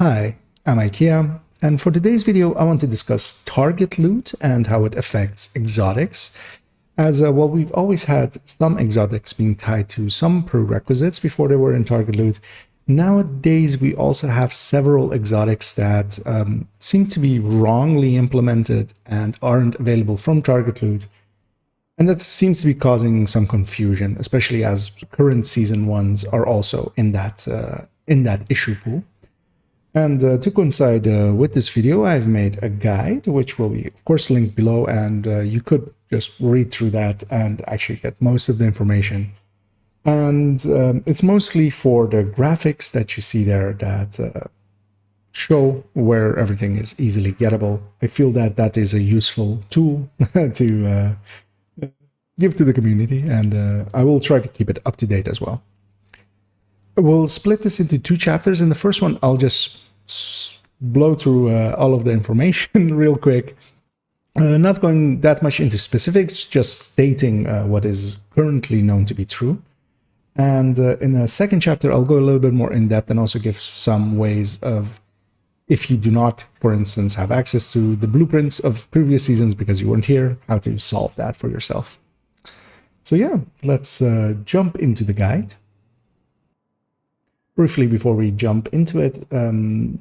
Hi, I'm iKia, and for today's video I want to discuss target loot and how it affects exotics. As well, we've always had some exotics being tied to some prerequisites before they were in target loot. Nowadays we also have several exotics that seem to be wrongly implemented and aren't available from target loot. And that seems to be causing some confusion, especially as current season ones are also in that issue pool. And to coincide with this video, I've made a guide, which will be, of course, linked below, and you could just read through that and actually get most of the information. And it's mostly for the graphics that you see there that show where everything is easily gettable. I feel that that is a useful tool to give to the community, and I will try to keep it up to date as well. We'll split this into two chapters. In the first one, I'll just blow through all of the information real quick. Not going that much into specifics, just stating what is currently known to be true. And in the second chapter, I'll go a little bit more in depth and also give some ways of, if you do not, for instance, have access to the blueprints of previous seasons because you weren't here, how to solve that for yourself. So yeah, let's jump into the guide. Briefly, before we jump into it,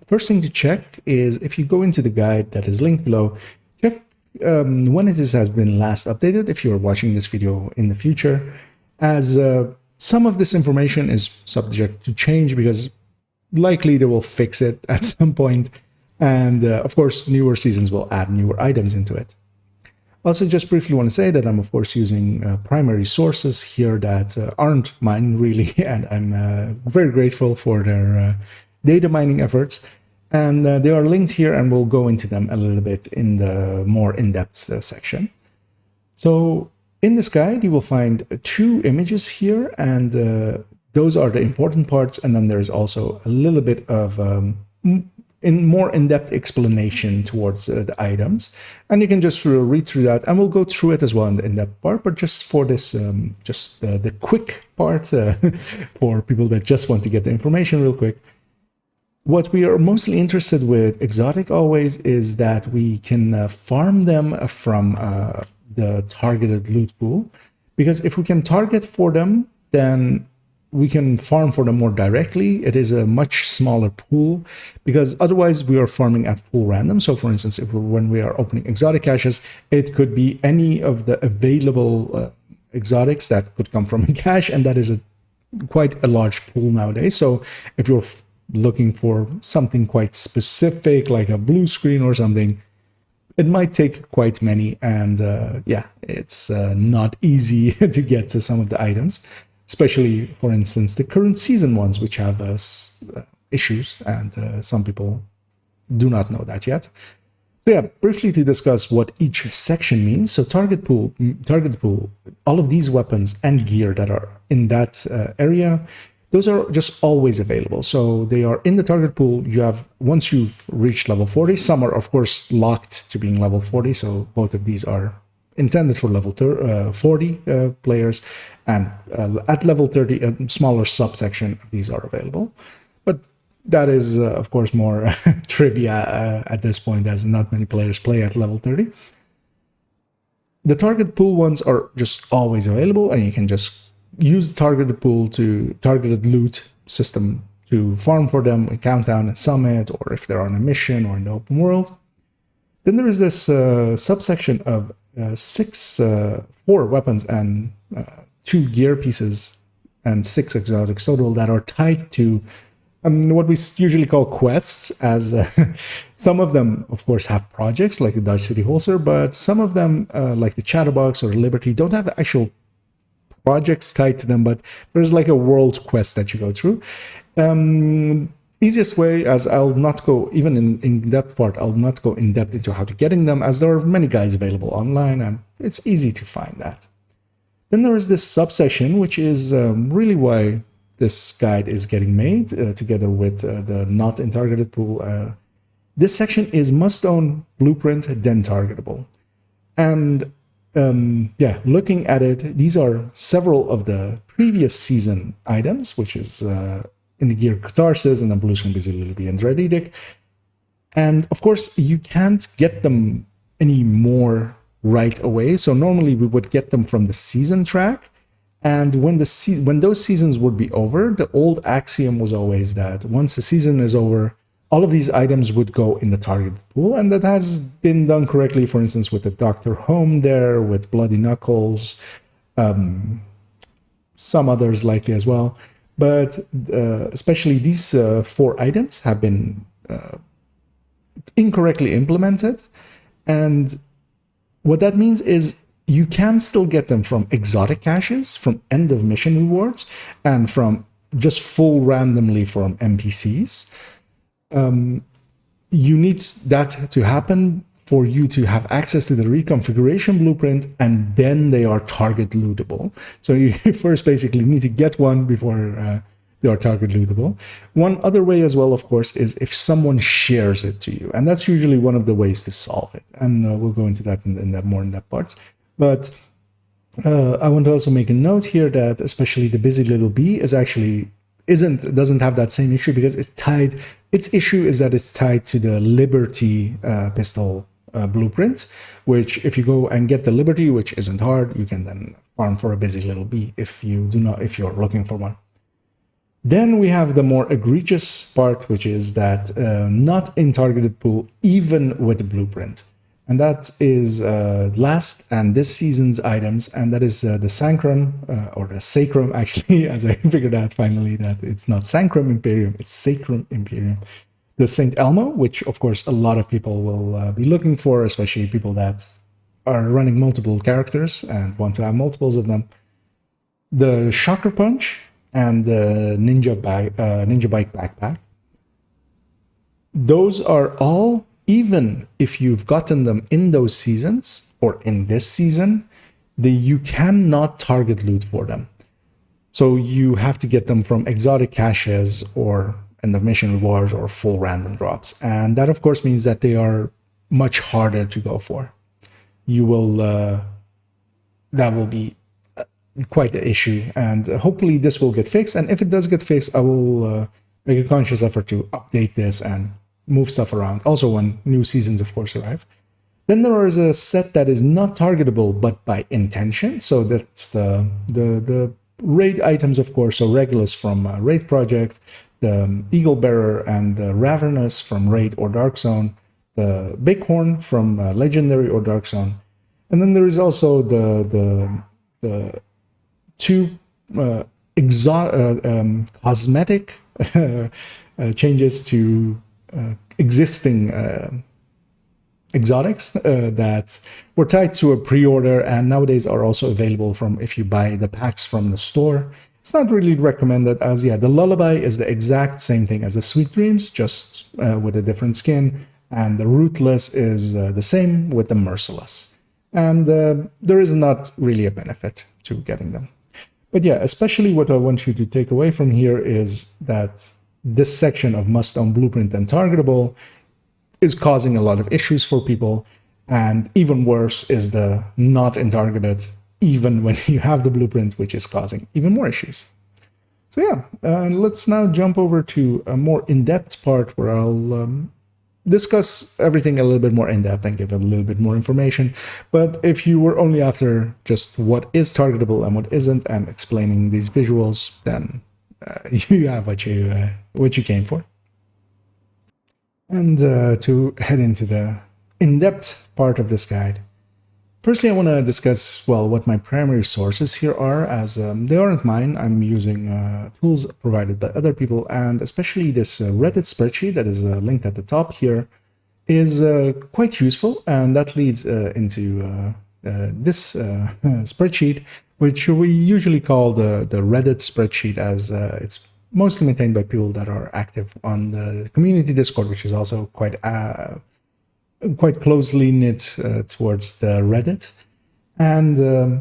first thing to check is if you go into the guide that is linked below, check when it has been last updated if you're watching this video in the future, as some of this information is subject to change because likely they will fix it at some point, and of course newer seasons will add newer items into it. Also, just briefly want to say that I'm, of course, using primary sources here that aren't mine, really, and I'm very grateful for their data mining efforts. And they are linked here, and we'll go into them a little bit in the more in-depth section. So in this guide, you will find two images here, and those are the important parts. And then there's also a little bit of more in-depth explanation towards the items, and you can just read through that, and we'll go through it as well in the in-depth part. But just for this, the quick part for people that just want to get the information real quick, what we are mostly interested with exotic always is that we can farm them from the targeted loot pool, because if we can target for them, then we can farm for them more directly. It is a much smaller pool, because otherwise we are farming at full random. So for instance, when we are opening exotic caches, it could be any of the available exotics that could come from a cache, and that is quite a large pool nowadays. So if you're looking for something quite specific, like a blue screen or something, it might take quite many, and yeah, it's not easy to get to some of the items, especially, for instance, the current season ones, which have issues, and some people do not know that yet. So yeah, briefly to discuss what each section means. So target pool, all of these weapons and gear that are in that area, those are just always available. So they are in the target pool. You have, once you've reached level 40, some are of course locked to being level 40. So both of these are intended for level 40 players, and at level 30 a smaller subsection of these are available, but that is of course more trivia at this point, as not many players play at level 30. The target pool ones are just always available, and you can just use targeted loot system to farm for them in Countdown and Summit, or if they're on a mission or in the open world. Then there is this subsection of 4 weapons and 2 gear pieces and 6 exotics total that are tied to what we usually call quests, as some of them of course have projects like the Dodge City Holster, but some of them like the Chatterbox or Liberty don't have actual projects tied to them, but there's like a world quest that you go through. Easiest way, as I'll not go even in that part, I'll not go in depth into how to getting them, as there are many guides available online and it's easy to find that. Then there is this subsection, which is really why this guide is getting made together with the not in targeted pool. This section is must own blueprint, then targetable. And yeah, looking at it, these are several of the previous season items, which is in the gear Catharsis, and then blues can basically be Andredidic. And of course, you can't get them any more right away. So normally we would get them from the season track. And when those seasons would be over, the old axiom was always that once the season is over, all of these items would go in the target pool. And that has been done correctly, for instance, with the Dr. Home there, with Bloody Knuckles, some others likely as well. But especially these 4 items have been incorrectly implemented. And what that means is you can still get them from exotic caches, from end of mission rewards, and from just full randomly from NPCs. You need that to happen for you to have access to the reconfiguration blueprint, and then they are target lootable. So you first basically need to get one before they are target lootable. One other way as well, of course, is if someone shares it to you, and that's usually one of the ways to solve it. And we'll go into that in that more in-depth parts. But I want to also make a note here that especially the busy little bee is actually doesn't have that same issue, because it's tied. Its issue is that it's tied to the Liberty pistol blueprint, which if you go and get the Liberty, which isn't hard, you can then farm for a busy little bee if you're looking for one. Then we have the more egregious part, which is that not in targeted pool, even with the blueprint. And that is last and this season's items, and that is the Sancrum, or the Sacrum, actually, as I figured out finally that it's not Sancrum Imperium, it's Sacrum Imperium. The St. Elmo, which of course a lot of people will be looking for, especially people that are running multiple characters and want to have multiples of them. The Shocker Punch and the Ninja Bike Backpack. Those are all, even if you've gotten them in those seasons or in this season, you cannot target loot for them. So you have to get them from exotic caches or end of mission rewards or full random drops. And that of course means that they are much harder to go for. You will, that will be quite an issue, and hopefully this will get fixed. And if it does get fixed, I will make a conscious effort to update this and move stuff around. Also when new seasons, of course, arrive. Then there is a set that is not targetable, but by intention. So that's the raid items, of course. So Regulus from Raid Project, the Eagle Bearer and the Ravernus from Raid or Dark Zone, the Bighorn from Legendary or Dark Zone. And then there is also the 2 cosmetic changes to existing exotics that were tied to a pre-order and nowadays are also available from if you buy the packs from the store. It's not really recommended, as the Lullaby is the exact same thing as the Sweet Dreams, just with a different skin, and the Ruthless is the same with the Merciless. And there is not really a benefit to getting them. But yeah, especially what I want you to take away from here is that this section of must own blueprint and targetable is causing a lot of issues for people. And even worse is the not in targeted, even when you have the blueprint, which is causing even more issues. So yeah, let's now jump over to a more in-depth part where I'll discuss everything a little bit more in depth and give a little bit more information. But if you were only after just what is targetable and what isn't and explaining these visuals, then you have what you came for. And to head into the in-depth part of this guide, firstly I want to discuss, well, what my primary sources here are, as they aren't mine. I'm using tools provided by other people, and especially this Reddit spreadsheet that is linked at the top here is quite useful, and that leads into this spreadsheet, which we usually call the Reddit spreadsheet, as it's mostly maintained by people that are active on the community Discord, which is also quite closely knit towards the Reddit. And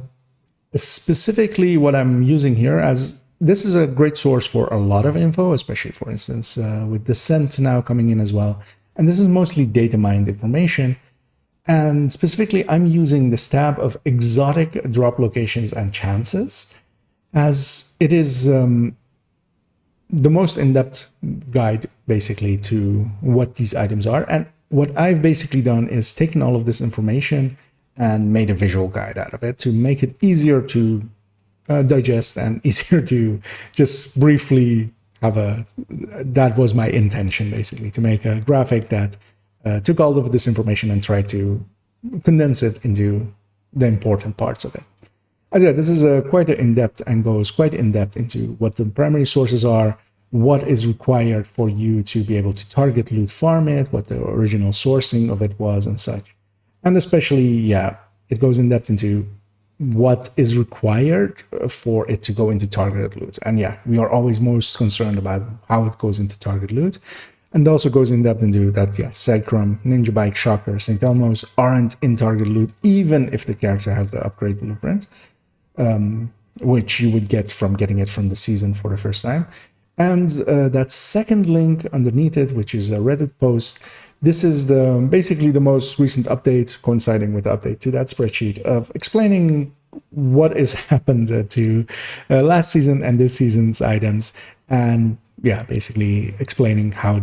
specifically what I'm using here, as this is a great source for a lot of info, especially for instance with Descent now coming in as well. And this is mostly data mined information. And specifically I'm using this tab of exotic drop locations and chances, as it is the most in-depth guide basically to what these items are. And what I've basically done is taken all of this information and made a visual guide out of it to make it easier to digest and easier to just briefly have a, that was my intention basically, to make a graphic that took all of this information and tried to condense it into the important parts of it. As I said, this is quite in-depth and goes quite in-depth into what the primary sources are, what is required for you to be able to target loot farm it, what the original sourcing of it was and such. And especially, yeah, it goes in depth into what is required for it to go into targeted loot. And yeah, we are always most concerned about how it goes into target loot. And also goes in depth into that, yeah, Segcrum, Ninja Bike, Shocker, St. Elmo's aren't in target loot, even if the character has the upgrade blueprint, which you would get from getting it from the season for the first time. And that second link underneath it, which is a Reddit post, this is basically the most recent update, coinciding with the update to that spreadsheet, of explaining what has happened to last season and this season's items, and yeah, basically explaining how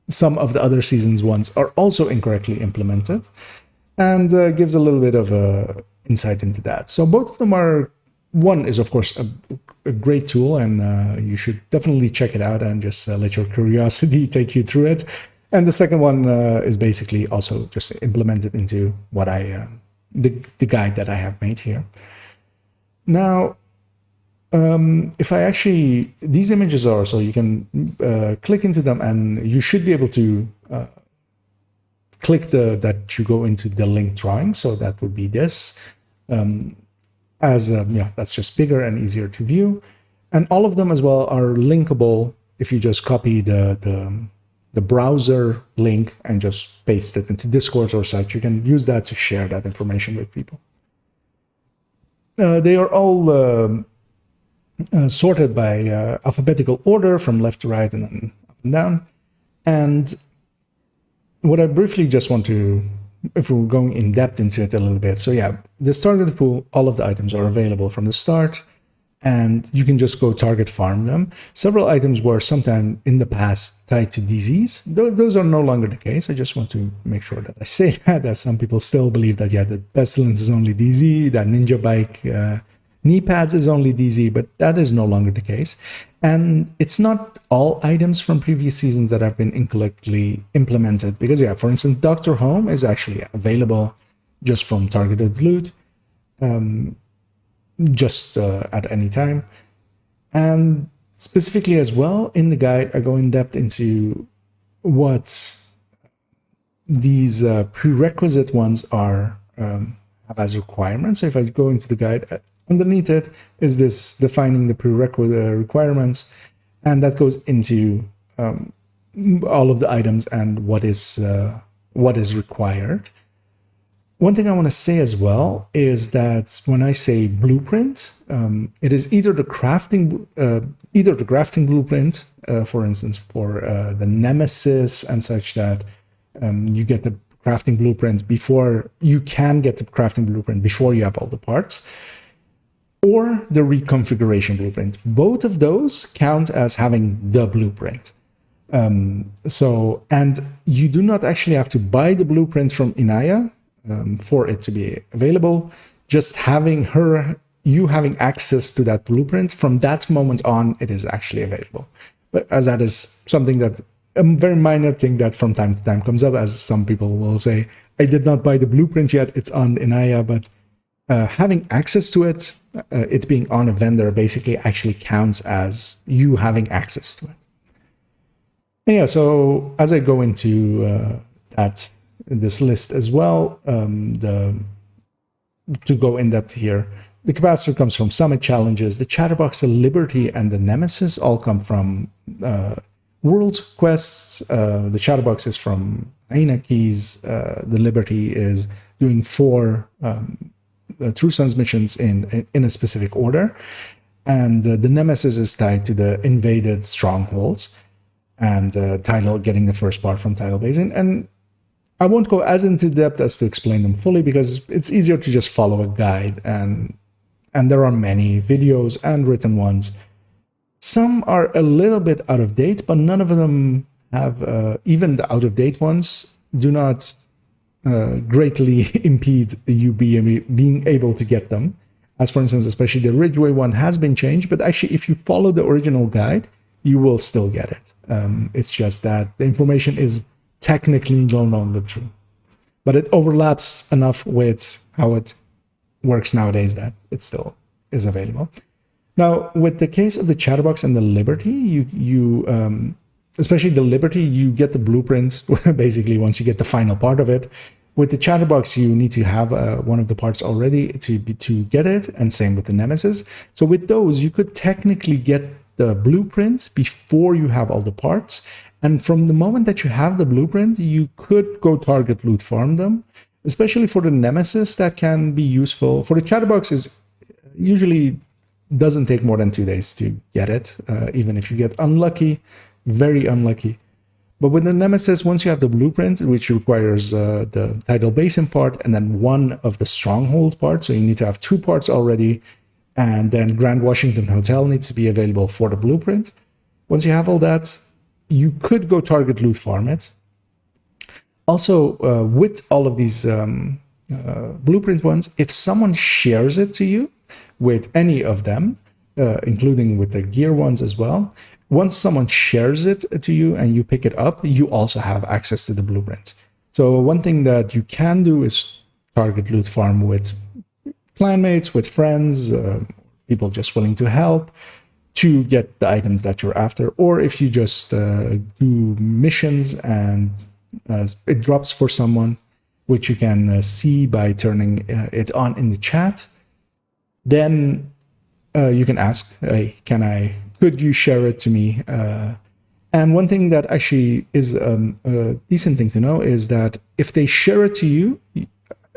some of the other seasons ones are also incorrectly implemented, and gives a little bit of insight into that. So both of them are, one is of course a great tool, and you should definitely check it out and just let your curiosity take you through it. And the second one is basically also just implemented into what the guide that I have made here. Now, if I actually, these images are, so you can click into them, and you should be able to click that you go into the link drawing. So that would be this. Yeah, that's just bigger and easier to view. And all of them as well are linkable if you just copy the browser link and just paste it into Discord or such. You can use that to share that information with people. They are all sorted by alphabetical order from left to right and then up and down. And what I briefly just want to, if we're going in depth into it a little bit. So yeah, this targeted pool, all of the items are available from the start, and you can just go target farm them. Several items were sometime in the past tied to DZs. Those are no longer the case. I just want to make sure that I say that, as some people still believe that, yeah, the Pestilence is only DZ, that Ninja Bike knee pads is only DZ, but that is no longer the case. And it's not all items from previous seasons that have been incorrectly implemented, because yeah, for instance, Dr. Home is actually available just from targeted loot, just at any time. And specifically as well, in the guide, I go in depth into what these prerequisite ones are, have as requirements. So if I go into the guide, underneath it is this defining the prerequisite requirements, and that goes into all of the items and what is required. One thing I want to say as well is that when I say blueprint, it is either the crafting blueprint, for instance, for the Nemesis and such, that you get the crafting blueprint before you can get the crafting blueprint before you have all the parts, or the reconfiguration blueprint. Both of those count as having the blueprint. And you do not actually have to buy the blueprint from iKia for it to be available. Just having you having access to that blueprint, from that moment on, it is actually available. But as that is something that, a very minor thing that from time to time comes up, as some people will say, I did not buy the blueprint yet, it's on iKia, but having access to it, it being on a vendor, basically actually counts as you having access to it. And yeah, so as I go into this list as well, to go in depth here, the capacitor comes from Summit Challenges, the Chatterbox, the Liberty, and the Nemesis all come from World Quests. The Chatterbox is from Hyena Keys. The Liberty is doing 4 True Sons missions in a specific order, and the Nemesis is tied to the invaded strongholds, and getting the first part from Tidal Basin. And I won't go as into depth as to explain them fully, because it's easier to just follow a guide, and there are many videos and written ones Some are a little bit out of date, but none of them have, even the out of date ones do not greatly impede you being able to get them. As for instance, especially the Ridgeway one has been changed, but actually if you follow the original guide, you will still get it. It's just that the information is technically no longer true. But it overlaps enough with how it works nowadays that it still is available. Now, with the case of the Chatterbox and the Liberty, especially the Liberty, you get the blueprint basically once you get the final part of it. With the Chatterbox, you need to have one of the parts already to get it, and same with the Nemesis. So with those, you could technically get the blueprint before you have all the parts. And from the moment that you have the blueprint, you could go target loot farm them, especially for the Nemesis. That can be useful. For the Chatterbox, is usually doesn't take more than 2 days to get it, even if you get unlucky, very unlucky. But with the Nemesis, once you have the blueprint, which requires the Tidal Basin part and then one of the Stronghold parts, so you need to have 2 parts already, and then Grand Washington Hotel needs to be available for the blueprint. Once you have all that, you could go target loot farm it. Also, with all of these blueprint ones, if someone shares it to you with any of them, including with the gear ones as well, once someone shares it to you and you pick it up, you also have access to the blueprint. So one thing that you can do is target loot farm with clanmates, with friends, people just willing to help to get the items that you're after. Or if you just do missions and it drops for someone, which you can see by turning it on in the chat, then you can ask, hey, could you share it to me? And one thing that actually is a decent thing to know is that if they share it to you,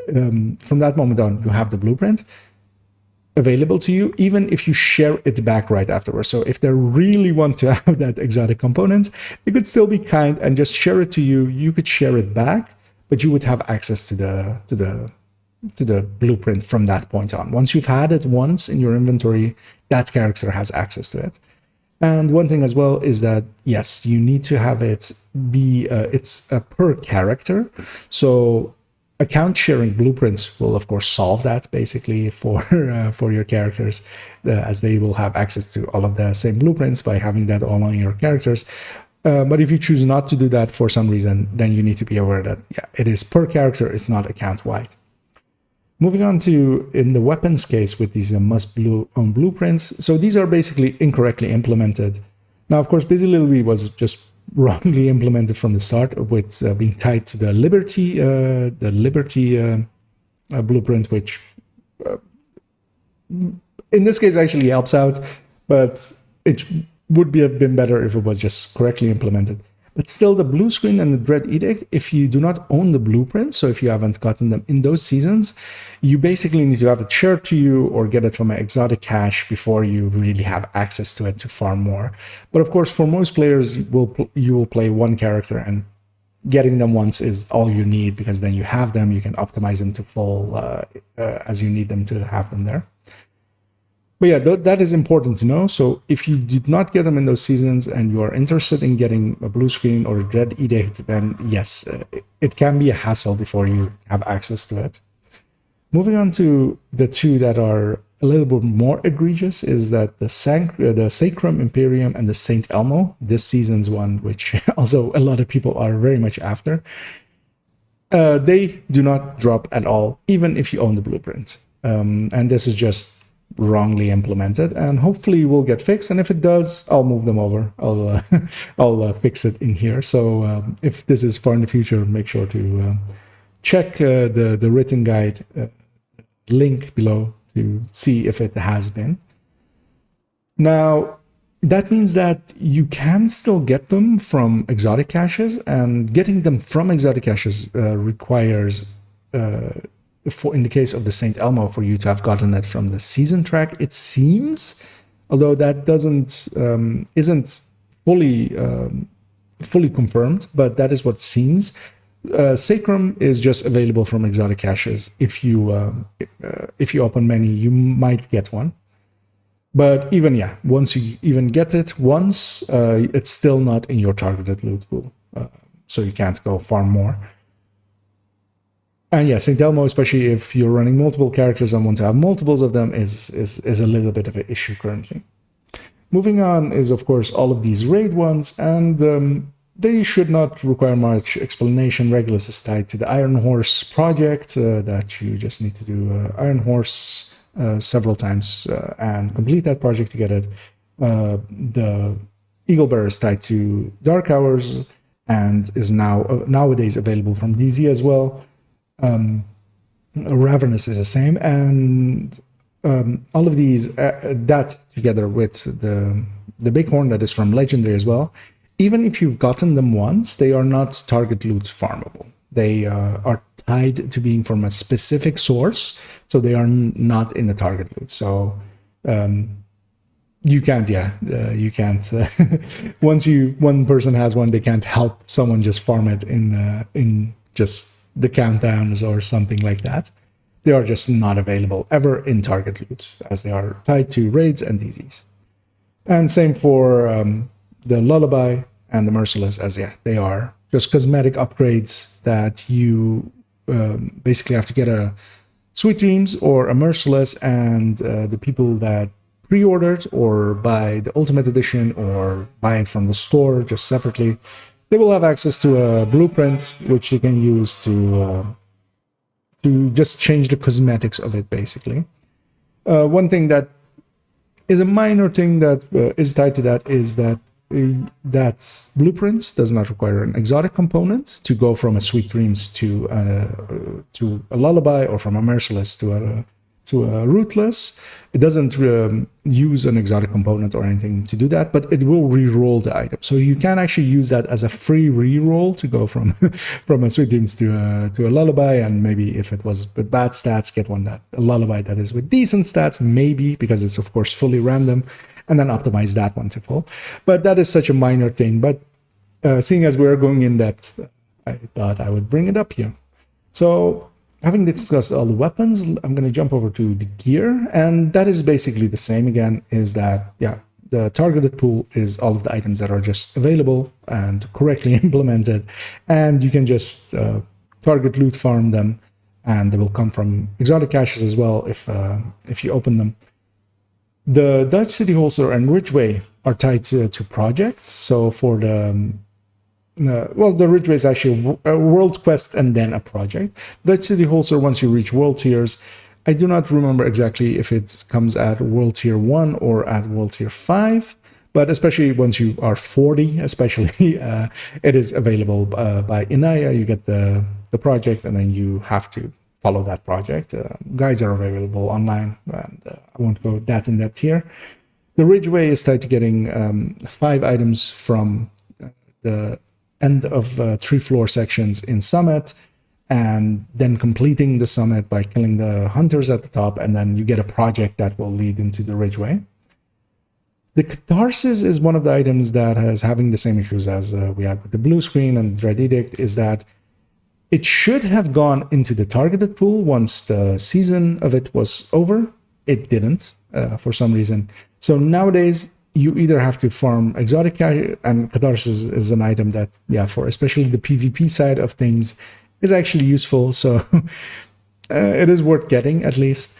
from that moment on, you have the blueprint available to you, even if you share it back right afterwards. So if they really want to have that exotic component, they could still be kind and just share it to you. You could share it back, but you would have access to the blueprint from that point on. Once you've had it once in your inventory, that character has access to it. And one thing as well is that, yes, you need to have it be, it's per character. So account sharing blueprints will, of course, solve that basically for your characters, as they will have access to all of the same blueprints by having that all on your characters. But if you choose not to do that for some reason, then you need to be aware that, yeah, it is per character, it's not account-wide. Moving on to, in the weapons case, with these must-own blueprints. So these are basically incorrectly implemented. Now, of course, Busy Little Bee was just wrongly implemented from the start, with being tied to the Liberty blueprint, which in this case actually helps out, but it would have been better if it was just correctly implemented. But still, the blue screen and the Dread Edict, if you do not own the blueprint, so if you haven't gotten them in those seasons, you basically need to have it shared to you or get it from an exotic cache before you really have access to it to farm more. But of course, for most players, you will play one character, and getting them once is all you need, because then you have them, you can optimize them to full as you need them to have them there. But yeah, that is important to know. So if you did not get them in those seasons and you are interested in getting a blue screen or a Dread Edict, then yes, it can be a hassle before you have access to it. Moving on to the two that are a little bit more egregious is that the Sacrum Imperium and the Saint Elmo, this season's one, which also a lot of people are very much after, they do not drop at all, even if you own the blueprint. And this is just wrongly implemented, and hopefully will get fixed. And if it does, I'll move them over. I'll fix it in here. So if this is far in the future, make sure to check the written guide link below to see if it has been. Now, that means that you can still get them from exotic caches, and getting them from exotic caches requires in the case of the St. Elmo, for you to have gotten it from the season track, it seems, although that isn't fully confirmed, but that is what it seems. Sacrum is just available from exotic caches. If you open many, you might get one. But even, yeah, once you even get it once, it's still not in your targeted loot pool. So you can't go farm more. And yeah, St. Elmo, especially if you're running multiple characters and want to have multiples of them, is a little bit of an issue currently. Moving on is, of course, all of these raid ones, and they should not require much explanation. Regulus is tied to the Iron Horse project that you just need to do Iron Horse several times and complete that project to get it. The Eagle Bear is tied to Dark Hours and is nowadays available from DZ as well. Ravenous is the same, and all of these, that together with the Bighorn that is from Legendary as well, even if you've gotten them once, they are not target loot farmable. They are tied to being from a specific source, so they are not in the target loot. So you can't, you can't. Once one person has one, they can't help someone just farm it in just the countdowns or something like that. They are just not available ever in target loot, as they are tied to raids and DZs. And same for the Lullaby and the Merciless, as they are just cosmetic upgrades that you basically have to get a Sweet Dreams or a Merciless, and the people that pre-ordered or buy the Ultimate Edition or buy it from the store just separately, they will have access to a blueprint which you can use to just change the cosmetics of it, basically. One thing that is a minor thing that is tied to that is that that blueprint does not require an exotic component to go from a Sweet Dreams to a Lullaby, or from a Merciless to a Rootless. It doesn't use an exotic component or anything to do that, but it will re-roll the item. So you can actually use that as a free re-roll to go from from a Sweet Dreams to a Lullaby, and maybe if it was with bad stats, get a Lullaby that is with decent stats, maybe, because it's of course fully random, and then optimize that one to full. But that is such a minor thing. But seeing as we're going in depth, I thought I would bring it up here. So, having discussed all the weapons, I'm going to jump over to the gear, and that is basically the same again, is that, the targeted pool is all of the items that are just available and correctly implemented, and you can just target loot farm them, and they will come from exotic caches as well if you open them. The Dutch City Holster and Ridgeway are tied to projects, so for the the Ridgeway is actually a world quest and then a project. Dutch City Holster, once you reach world tiers, I do not remember exactly if it comes at world tier 1 or at world tier 5, but especially once you are 40, especially, it is available by Inaya. You get the project, and then you have to follow that project. Guides are available online, and I won't go that in depth here. The Ridgeway is tied to getting 5 items from the end of 3 floor sections in Summit, and then completing the Summit by killing the hunters at the top, and then you get a project that will lead into the Ridgeway. The Catharsis is one of the items that is having the same issues as we had with the blue screen and Dread Edict, is that it should have gone into the targeted pool once the season of it was over. It didn't, for some reason. So nowadays, you either have to farm exotic cache, and Catharsis is an item that, for especially the PvP side of things, is actually useful. So it is worth getting, at least.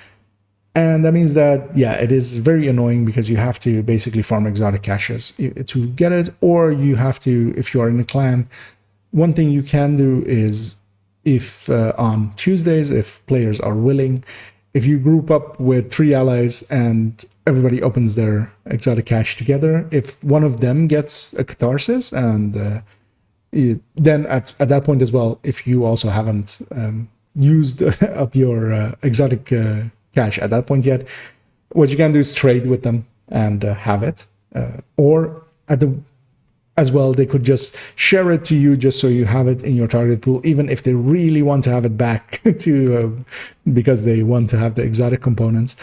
And that means that, it is very annoying because you have to basically farm exotic caches to get it, or you have to, if you are in a clan, one thing you can do is, if on Tuesdays, if players are willing, if you group up with 3 allies and everybody opens their exotic cache together, if one of them gets a Catharsis, and then at that point as well, if you also haven't used up your exotic cache at that point yet, what you can do is trade with them and have it, or as well, they could just share it to you just so you have it in your target pool, even if they really want to have it back to because they want to have the exotic components.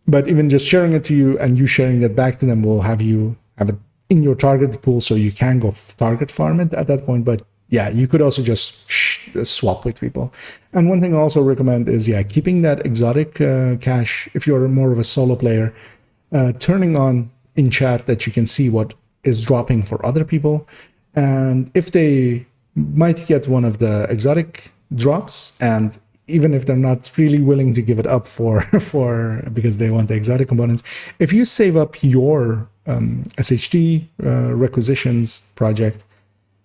But even just sharing it to you and you sharing it back to them will have you have it in your target pool, so you can go target farm it at that point. But you could also just swap with people. And one thing I also recommend is keeping that exotic cache if you're more of a solo player. turning on in chat that you can see what is dropping for other people. And if they might get one of the exotic drops, and even if they're not really willing to give it up for because they want the exotic components, if you save up your SHD requisitions project,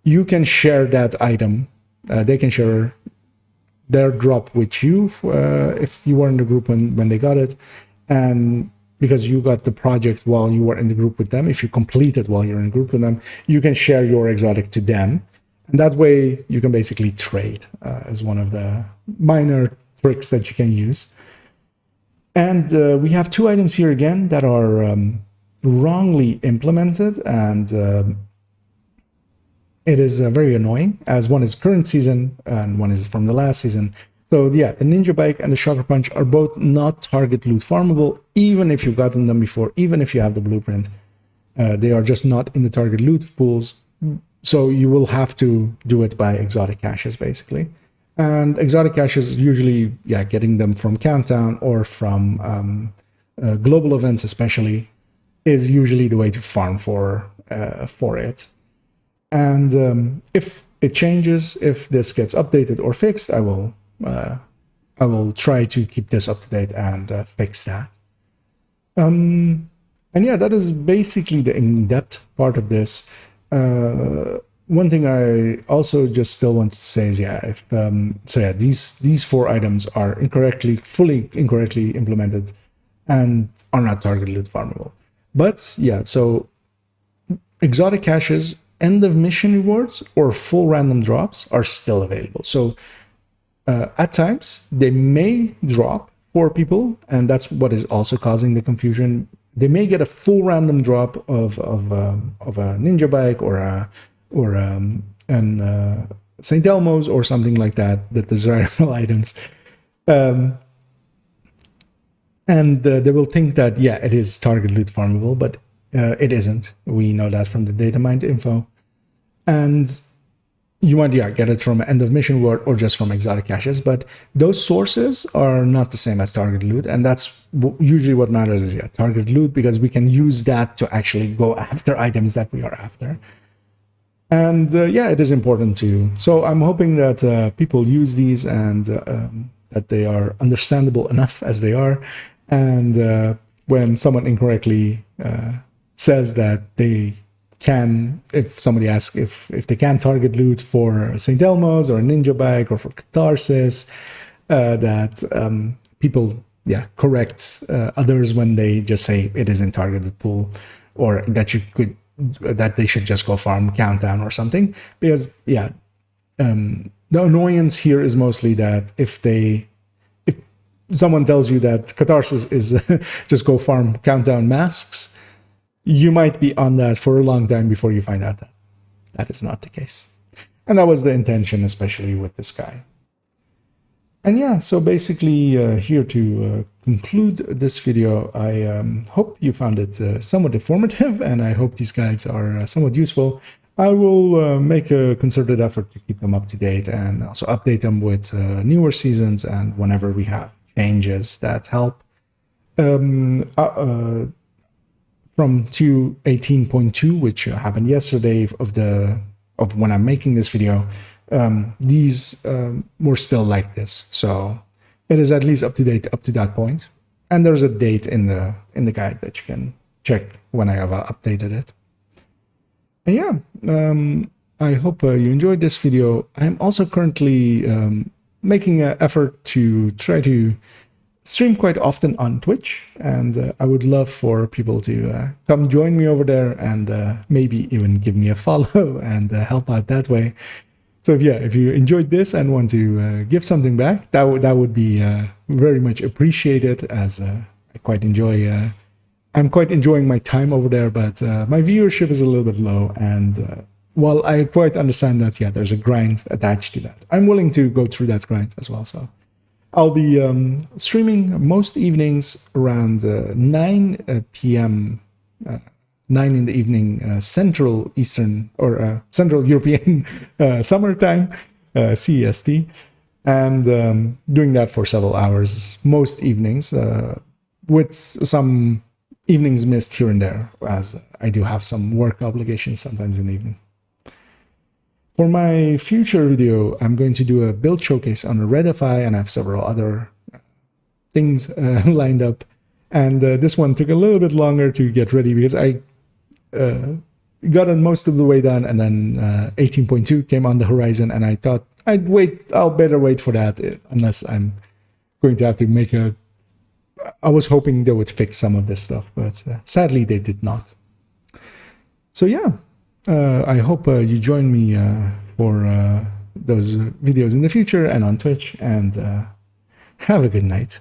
you can share that item. They can share their drop with you if you were in the group when they got it, and because you got the project while you were in the group with them, if you complete it while you're in the group with them, you can share your exotic to them. And that way you can basically trade as one of the minor tricks that you can use. And we have two items here again that are wrongly implemented, and it is very annoying, as one is current season and one is from the last season. So yeah, the Ninja Bike and the Shocker Punch are both not target loot farmable, even if you've gotten them before, even if you have the blueprint. They are just not in the target loot pools. So you will have to do it by exotic caches, basically. And exotic caches, usually, yeah, getting them from Countdown or from global events especially, is usually the way to farm for it. And if it changes, if this gets updated or fixed, I will try to keep this up to date and fix that. And yeah, that is basically the in-depth part of this. One thing I also just still want to say is, yeah, these four items are fully incorrectly implemented and are not target loot farmable. But yeah, so exotic caches, end of mission rewards, or full random drops are still available. So at times they may drop for people, and that's what is also causing the confusion. They may get a full random drop of a Ninja Bike or St. Elmo's or something like that, the desirable items. And they will think that, yeah, it is target loot farmable, but it isn't. We know that from the data mined info. And you might, yeah, get it from end of mission reward or just from exotic caches, but those sources are not the same as target loot, and that's usually what matters is, yeah, target loot, because we can use that to actually go after items that we are after. And yeah, it is important to. So I'm hoping that people use these and that they are understandable enough as they are. And when someone incorrectly says that they can, if somebody asks if they can target loot for St. Elmo's or a Ninja Bike or for Catharsis, that people, yeah, correct others when they just say it is in targeted pool, or that they should just go farm Countdown or something. Because yeah, the annoyance here is mostly that if someone tells you that Catharsis is just go farm Countdown masks, you might be on that for a long time before you find out that that is not the case. And that was the intention, especially with this guy. And yeah, so basically here to conclude this video, I hope you found it somewhat informative, and I hope these guides are somewhat useful. I will make a concerted effort to keep them up to date and also update them with newer seasons and whenever we have changes that help. From 2.18.2, which happened yesterday of when I'm making this video, these were still like this. So it is at least up to date up to that point. And there's a date in the guide that you can check when I have updated it. And yeah, I hope you enjoyed this video. I'm also currently making an effort to try to stream quite often on Twitch, and I would love for people to come join me over there and maybe even give me a follow and help out that way. So if you enjoyed this and want to give something back, that would be very much appreciated, as I quite enjoy. I'm quite enjoying my time over there, but my viewership is a little bit low, and while I quite understand that, yeah, there's a grind attached to that, I'm willing to go through that grind as well. So I'll be streaming most evenings around 9 p.m., 9 in the evening, Central Eastern or Central European summertime, CEST, and doing that for several hours most evenings, with some evenings missed here and there, as I do have some work obligations sometimes in the evening. For my future video, I'm going to do a build showcase on Redify, and I have several other things lined up. And this one took a little bit longer to get ready because I got it most of the way done, and then 18.2 came on the horizon, and I thought I'll better wait for that, unless I'm going to have to make I was hoping they would fix some of this stuff, but sadly they did not. So yeah, I hope you join me for those videos in the future and on Twitch, and have a good night.